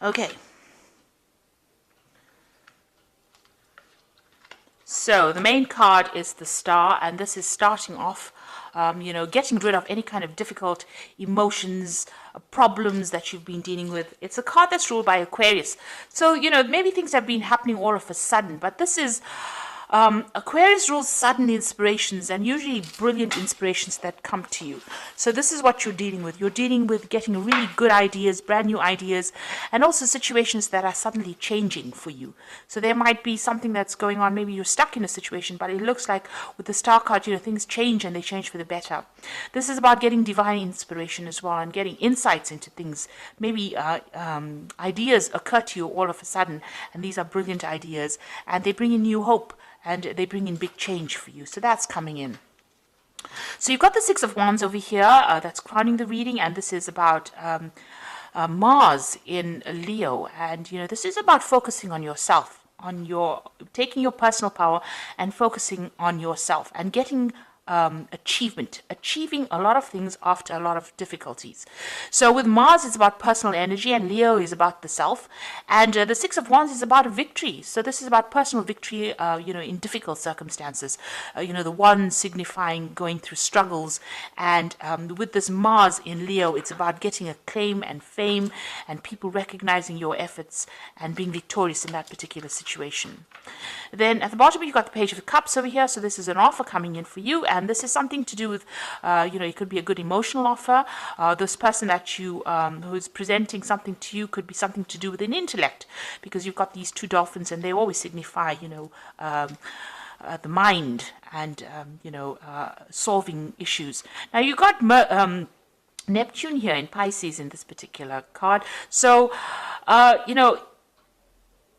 Okay. So the main card is the Star, and this is starting off, getting rid of any kind of difficult emotions, problems that you've been dealing with. It's a card that's ruled by Aquarius. So, maybe things have been happening all of a sudden, but this is Aquarius rules sudden inspirations and usually brilliant inspirations that come to you. So this is what you're dealing with. You're dealing with getting really good ideas, brand new ideas, and also situations that are suddenly changing for you. So there might be something that's going on. Maybe you're stuck in a situation, but it looks like with the Star card, things change and they change for the better. This is about getting divine inspiration as well and getting insights into things. Maybe ideas occur to you all of a sudden, and these are brilliant ideas, and they bring in new hope. And they bring in big change for you. So that's coming in. So you've got the Six of Wands over here. That's crowning the reading. And this is about Mars in Leo. And, this is about focusing on yourself, taking your personal power and focusing on yourself and getting achieving a lot of things after a lot of difficulties. So with Mars, it's about personal energy, and Leo is about the self, and the Six of Wands is about a victory. So this is about personal victory, in difficult circumstances. The one signifying going through struggles, and with this Mars in Leo, it's about getting acclaim and fame, and people recognizing your efforts and being victorious in that particular situation. Then at the bottom, you've got the Page of Cups over here. So this is an offer coming in for you. And this is something to do with, it could be a good emotional offer. This person that you, who's presenting something to you could be something to do with an intellect, because you've got these two dolphins and they always signify, the mind and, solving issues. Now you've got Neptune here in Pisces in this particular card. So,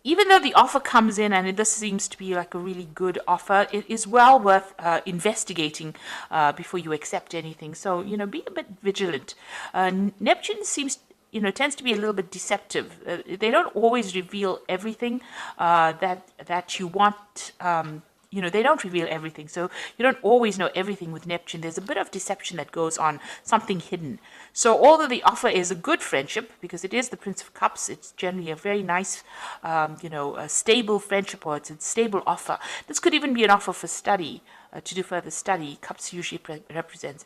even though the offer comes in, and this seems to be like a really good offer, it is well worth investigating before you accept anything. So, be a bit vigilant. Neptune tends to be a little bit deceptive. They don't always reveal everything that you want. They don't reveal everything. So you don't always know everything with Neptune. There's a bit of deception that goes on, something hidden. So although the offer is a good friendship, because it is the Prince of Cups, it's generally a very nice, a stable friendship, or it's a stable offer. This could even be an offer for study, to do further study. Cups usually represents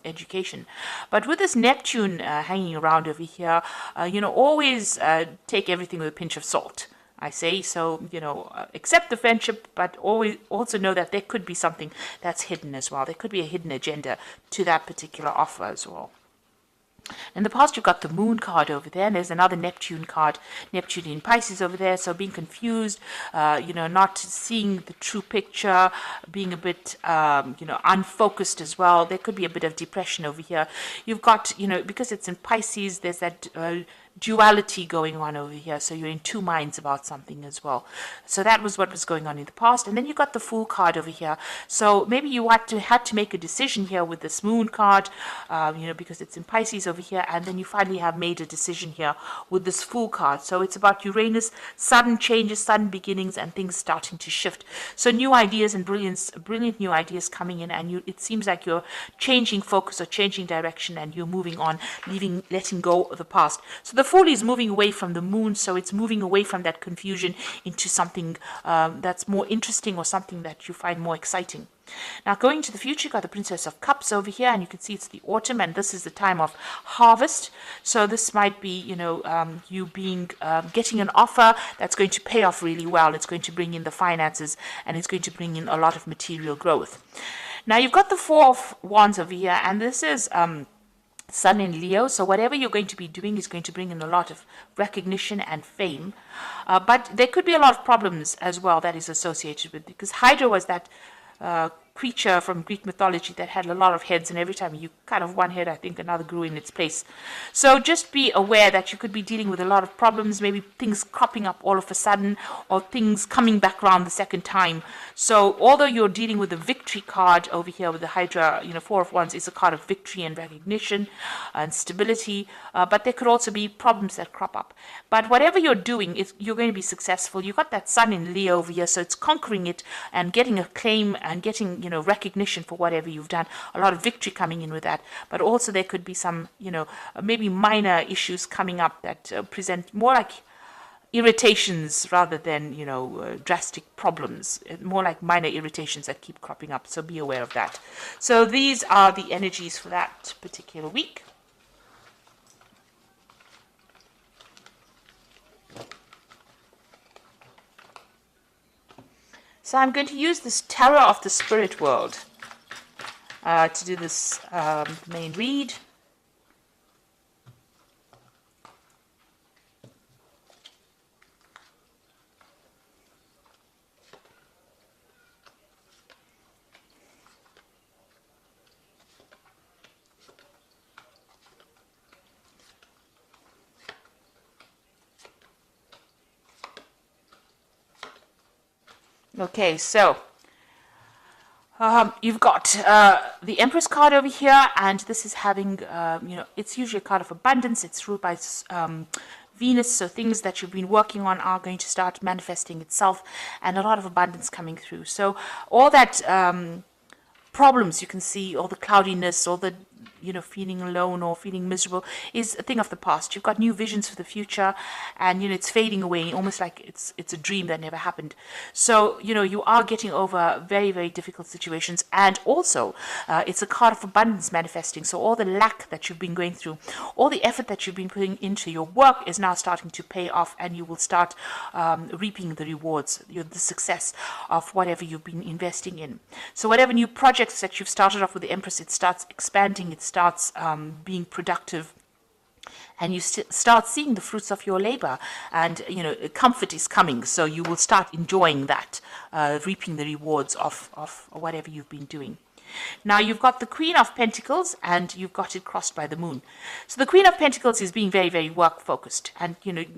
education. But with this Neptune hanging around over here, always take everything with a pinch of salt, I say. So, accept the friendship, but always also know that there could be something that's hidden as well. There could be a hidden agenda to that particular offer as well. In the past, you've got the Moon card over there, and there's another Neptune card, Neptune in Pisces over there. So being confused, not seeing the true picture, being a bit, unfocused as well. There could be a bit of depression over here. You've got, because it's in Pisces, there's that duality going on over here. So you're in two minds about something as well. So that was what was going on in the past. And then you got the Fool card over here. So maybe you had to make a decision here with this Moon card, because it's in Pisces over here. And then you finally have made a decision here with this Fool card. So it's about Uranus, sudden changes, sudden beginnings, and things starting to shift. So new ideas and brilliant new ideas coming in, and it seems like you're changing focus or changing direction, and you're moving on, letting go of the past. So the Fool is moving away from the Moon, so it's moving away from that confusion into something that's more interesting, or something that you find more exciting. Now, going to the future, you've got the Princess of Cups over here, and you can see it's the autumn, and this is the time of harvest. So this might be, you getting an offer that's going to pay off really well. It's going to bring in the finances, and it's going to bring in a lot of material growth. Now, you've got the Four of Wands over here, and this is Sun in Leo, so whatever you're going to be doing is going to bring in a lot of recognition and fame. But there could be a lot of problems as well that is associated with, because Hydra was that creature from Greek mythology that had a lot of heads, and every time you cut off one head, I think another grew in its place. So just be aware that you could be dealing with a lot of problems, maybe things cropping up all of a sudden, or things coming back around the second time. So although you're dealing with the victory card over here with the Hydra, Four of Wands is a card of victory and recognition and stability, but there could also be problems that crop up. But whatever you're doing, you're going to be successful. You've got that Sun in Leo over here, so it's conquering it and getting acclaim and getting, recognition for whatever you've done, a lot of victory coming in with that. But also there could be some, maybe minor issues coming up that present more like irritations rather than, drastic problems, more like minor irritations that keep cropping up. So be aware of that. So these are the energies for that particular week. So I'm going to use this Tarot of the Spirit World to do this main read. Okay, so you've got the Empress card over here, and this is having, it's usually a card of abundance. It's ruled by Venus, so things that you've been working on are going to start manifesting itself, and a lot of abundance coming through. So all that problems you can see, all the cloudiness, all the feeling alone or feeling miserable is a thing of the past. You've got new visions for the future, and it's fading away, almost like it's a dream that never happened. So you are getting over very, very difficult situations, and also it's a card of abundance manifesting. So all the lack that you've been going through, all the effort that you've been putting into your work is now starting to pay off, and you will start reaping the rewards, the success of whatever you've been investing in. So whatever new projects that you've started off with the Empress, it starts expanding, it starts being productive, and you start seeing the fruits of your labor, and comfort is coming, so you will start enjoying that, reaping the rewards of whatever you've been doing. Now you've got the Queen of Pentacles, and you've got it crossed by the Moon. So the Queen of Pentacles is being very, very work focused, and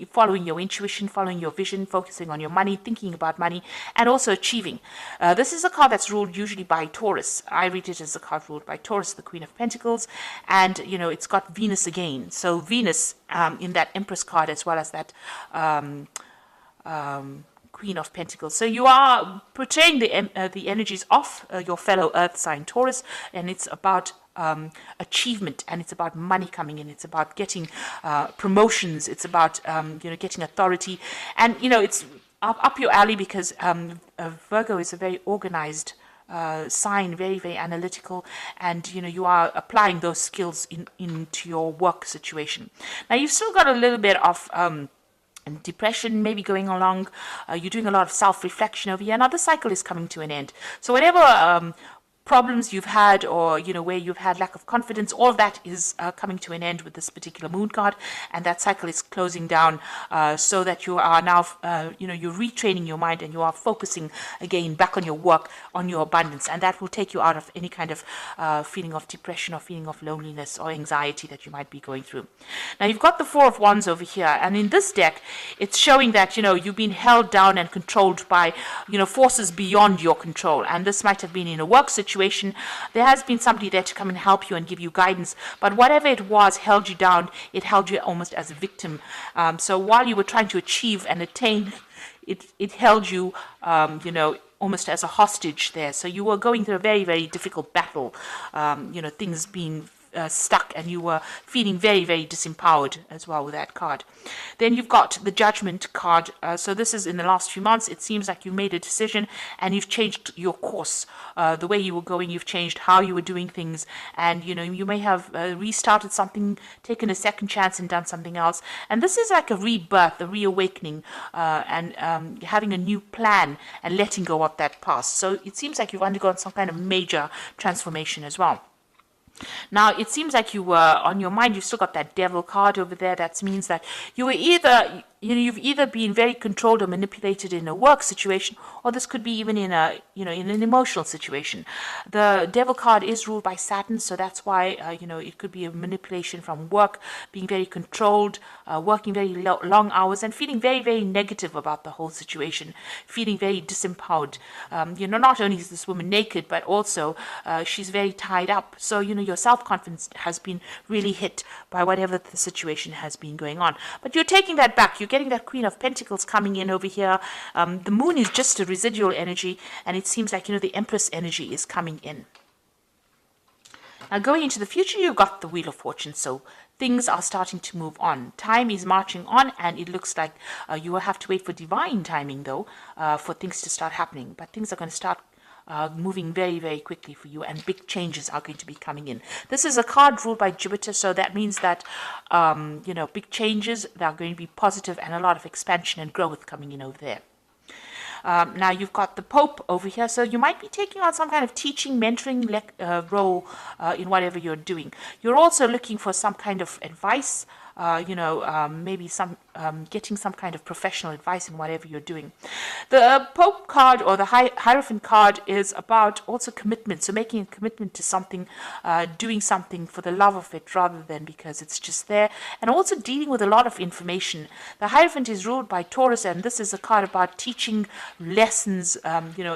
following your intuition, following your vision, focusing on your money, thinking about money, and also achieving. This is a card that's ruled usually by Taurus. I read it as a card ruled by Taurus, the Queen of Pentacles, and it's got Venus again. So Venus in that Empress card, as well as that Queen of Pentacles. So you are portraying the energies of your fellow Earth sign Taurus, and it's about achievement, and it's about money coming in. It's about getting promotions. It's about getting authority, and it's up your alley, because Virgo is a very organized sign, very, very analytical, and you are applying those skills into your work situation. Now you've still got a little bit of and depression maybe going along. You're doing a lot of self-reflection over here. Now the cycle is coming to an end. So whatever problems you've had, or where you've had lack of confidence, all of that is coming to an end with this particular Moon card, and that cycle is closing down, so that you are now you're retraining your mind, and you are focusing again back on your work, on your abundance, and that will take you out of any kind of feeling of depression or feeling of loneliness or anxiety that you might be going through. Now you've got the Four of Wands over here, and in this deck it's showing that you've been held down and controlled by forces beyond your control, and this might have been in a work situation. There has been somebody there to come and help you and give you guidance, but whatever it was held you down. It held you almost as a victim. So while you were trying to achieve and attain, it held you, almost as a hostage there. So you were going through a very, very difficult battle, things being stuck, and you were feeling very, very disempowered as well with that card. Then you've got the Judgment card. So this is in the last few months. It seems like you made a decision, and you've changed your course. The way you were going, you've changed how you were doing things, and you may have restarted something, taken a second chance, and done something else. And this is like a rebirth, a reawakening, and having a new plan and letting go of that past. So it seems like you've undergone some kind of major transformation as well. Now, it seems like you were, on your mind, you've still got that Devil card over there. That means that you were either, you've either been very controlled or manipulated in a work situation, or this could be even in a, in an emotional situation. The Devil card is ruled by Saturn, so that's why, it could be a manipulation from work, being very controlled, working very long hours, and feeling very, very negative about the whole situation, feeling very disempowered. Not only is this woman naked, but also she's very tied up. So, your self-confidence has been really hit by whatever the situation has been going on. But you're taking that back. You're getting that Queen of Pentacles coming in over here. The moon is just a residual energy, and it seems like, the Empress energy is coming in. Now, going into the future, you've got the Wheel of Fortune, so things are starting to move on. Time is marching on, and it looks like you will have to wait for divine timing, though, for things to start happening. But things are going to start moving very, very quickly for you, and big changes are going to be coming in. This is a card ruled by Jupiter, so that means that, big changes, they are going to be positive, and a lot of expansion and growth coming in over there. Now you've got the Pope over here, so you might be taking on some kind of teaching, mentoring role in whatever you're doing. You're also looking for some kind of advice, maybe getting some kind of professional advice in whatever you're doing. The Pope card, or the Hierophant card, is about also commitment, so making a commitment to something, doing something for the love of it rather than because it's just there, and also dealing with a lot of information. The Hierophant is ruled by Taurus, and this is a card about teaching lessons,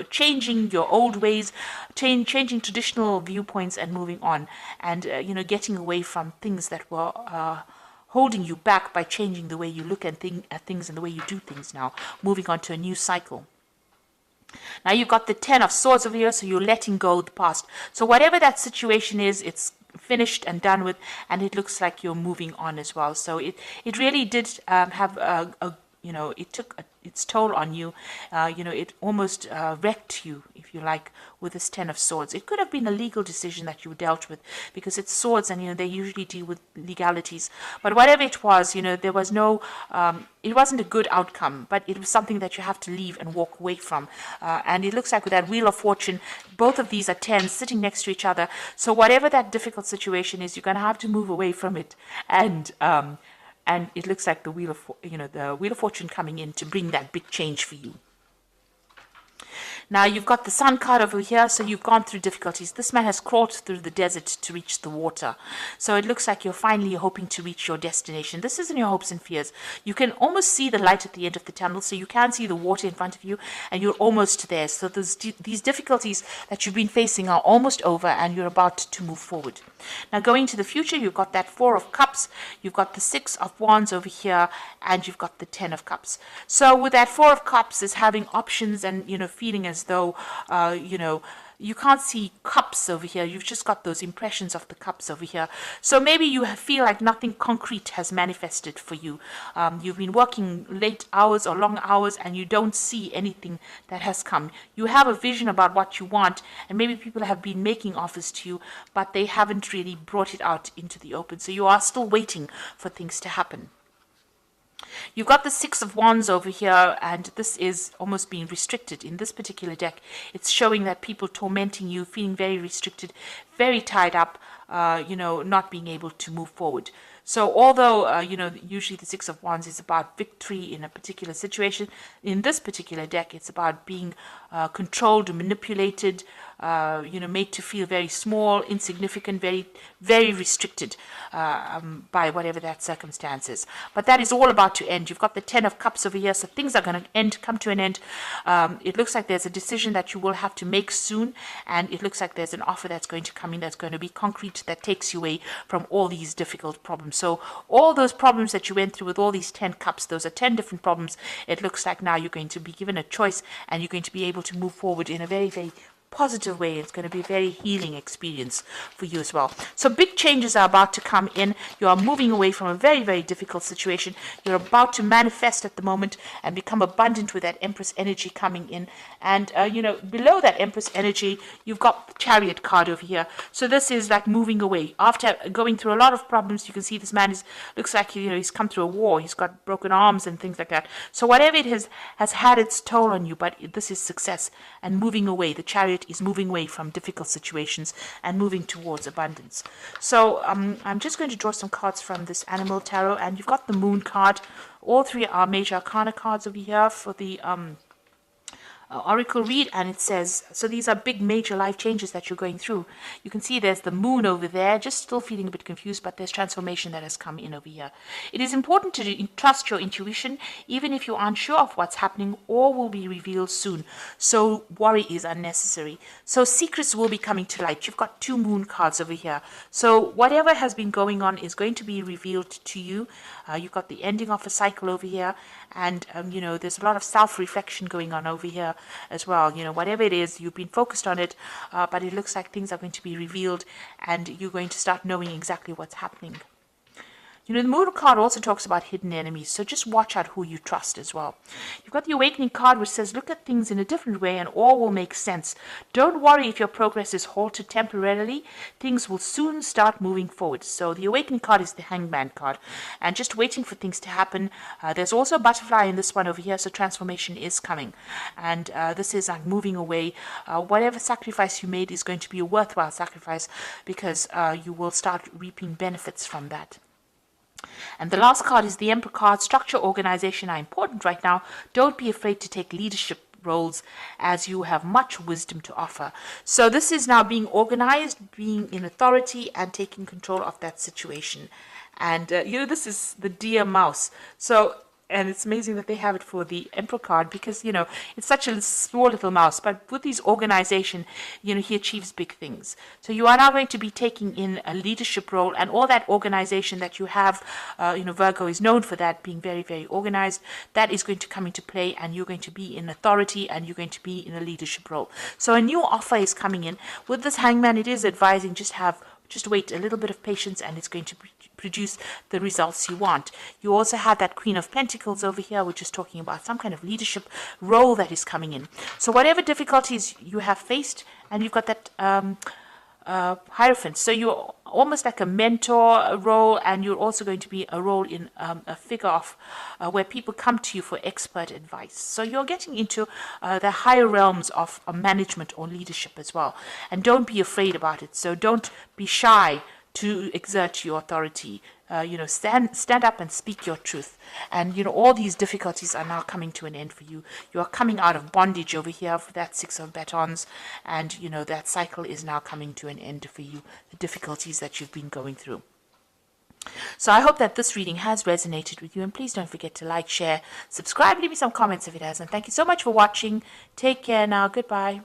changing your old ways, changing traditional viewpoints and moving on, and getting away from things that were holding you back by changing the way you look at things and the way you do things now, moving on to a new cycle. Now you've got the Ten of Swords over here, so you're letting go of the past. So whatever that situation is, it's finished and done with, and it looks like you're moving on as well. So it really did have it took its toll on you. It almost wrecked you, if you like, with this Ten of Swords. It could have been a legal decision that you dealt with, because it's swords, and they usually deal with legalities. But whatever it was, there was no, it wasn't a good outcome, but it was something that you have to leave and walk away from. And it looks like with that Wheel of Fortune, both of these are tens sitting next to each other. So whatever that difficult situation is, you're going to have to move away from it. And it looks like the Wheel of Fortune coming in to bring that big change for you. Now you've got the Sun card over here, so you've gone through difficulties. This man has crawled through the desert to reach the water. So it looks like you're finally hoping to reach your destination. This isn't your hopes and fears. You can almost see the light at the end of the tunnel, so you can see the water in front of you, and you're almost there. So these difficulties that you've been facing are almost over, and you're about to move forward. Now going to the future, you've got that Four of Cups, you've got the Six of Wands over here, and you've got the Ten of Cups. So with that Four of Cups is having options and, feeling as though, you can't see cups over here. You've just got those impressions of the cups over here. So maybe you feel like nothing concrete has manifested for you. You've been working late hours or long hours, and you don't see anything that has come. You have a vision about what you want, and maybe people have been making offers to you, but they haven't really brought it out into the open. So you are still waiting for things to happen. You've got the Six of Wands over here, and this is almost being restricted. In this particular deck, it's showing that people tormenting you, feeling very restricted, very tied up, not being able to move forward. So although, usually the Six of Wands is about victory in a particular situation, in this particular deck, it's about being controlled, manipulated, made to feel very small, insignificant, very, very restricted by whatever that circumstance is. But that is all about to end. You've got the Ten of Cups over here, so things are going to come to an end. It looks like there's a decision that you will have to make soon, and it looks like there's an offer that's going to come in that's going to be concrete, that takes you away from all these difficult problems. So all those problems that you went through with all these 10 cups, those are 10 different problems. It looks like now you're going to be given a choice, and you're going to be able to move forward in a very, very positive way. It's going to be a very healing experience for you as well. So big changes are about to come in. You are moving away from a very, very difficult situation. You're about to manifest at the moment and become abundant with that Empress energy coming in. And, below that Empress energy, you've got the Chariot card over here. So this is like moving away. After going through a lot of problems, you can see this man looks like, he's come through a war. He's got broken arms and things like that. So whatever it has had its toll on you, but this is success and moving away. The Chariot is moving away from difficult situations and moving towards abundance. So I'm just going to draw some cards from this Animal Tarot, and you've got the Moon card. All three are major arcana cards over here for the oracle read, and it says, so these are big major life changes that you're going through. You can see there's the moon over there, just still feeling a bit confused, but there's transformation that has come in over here. It is important to trust your intuition, even if you aren't sure of what's happening or will be revealed soon. So worry is unnecessary. So secrets will be coming to light. You've got 2 moon cards over here. So whatever has been going on is going to be revealed to you. You've got the ending of a cycle over here, and there's a lot of self-reflection going on over here as well. Whatever it is, you've been focused on it, but it looks like things are going to be revealed, and you're going to start knowing exactly what's happening. The Moon card also talks about hidden enemies, so just watch out who you trust as well. You've got the Awakening card, which says, look at things in a different way and all will make sense. Don't worry if your progress is halted temporarily. Things will soon start moving forward. So the Awakening card is the Hangman card, and just waiting for things to happen. There's also a butterfly in this one over here, so transformation is coming. And this is like moving away. Whatever sacrifice you made is going to be a worthwhile sacrifice, because you will start reaping benefits from that. And the last card is the Emperor card. Structure, organization are important right now. Don't be afraid to take leadership roles, as you have much wisdom to offer. So this is now being organized, being in authority, and taking control of that situation. And this is the deer mouse. And it's amazing that they have it for the Emperor card, because, it's such a small little mouse. But with his organization, he achieves big things. So you are now going to be taking in a leadership role, and all that organization that you have, Virgo is known for that, being very, very organized. That is going to come into play, and you're going to be in authority, and you're going to be in a leadership role. So a new offer is coming in. With this Hangman, it is advising just wait a little bit of patience, and it's going to produce the results you want. You also have that Queen of Pentacles over here, which is talking about some kind of leadership role that is coming in. So whatever difficulties you have faced, and you've got that Hierophant. So you're almost like a mentor role, and you're also going to be a role in a figure of where people come to you for expert advice. So you're getting into the higher realms of management or leadership as well. And don't be afraid about it. So don't be shy to exert your authority. Stand up and speak your truth. And, all these difficulties are now coming to an end for you. You are coming out of bondage over here for that 6 of batons. And, that cycle is now coming to an end for you, the difficulties that you've been going through. So I hope that this reading has resonated with you. And please don't forget to like, share, subscribe, leave me some comments if it has. And thank you so much for watching. Take care now. Goodbye.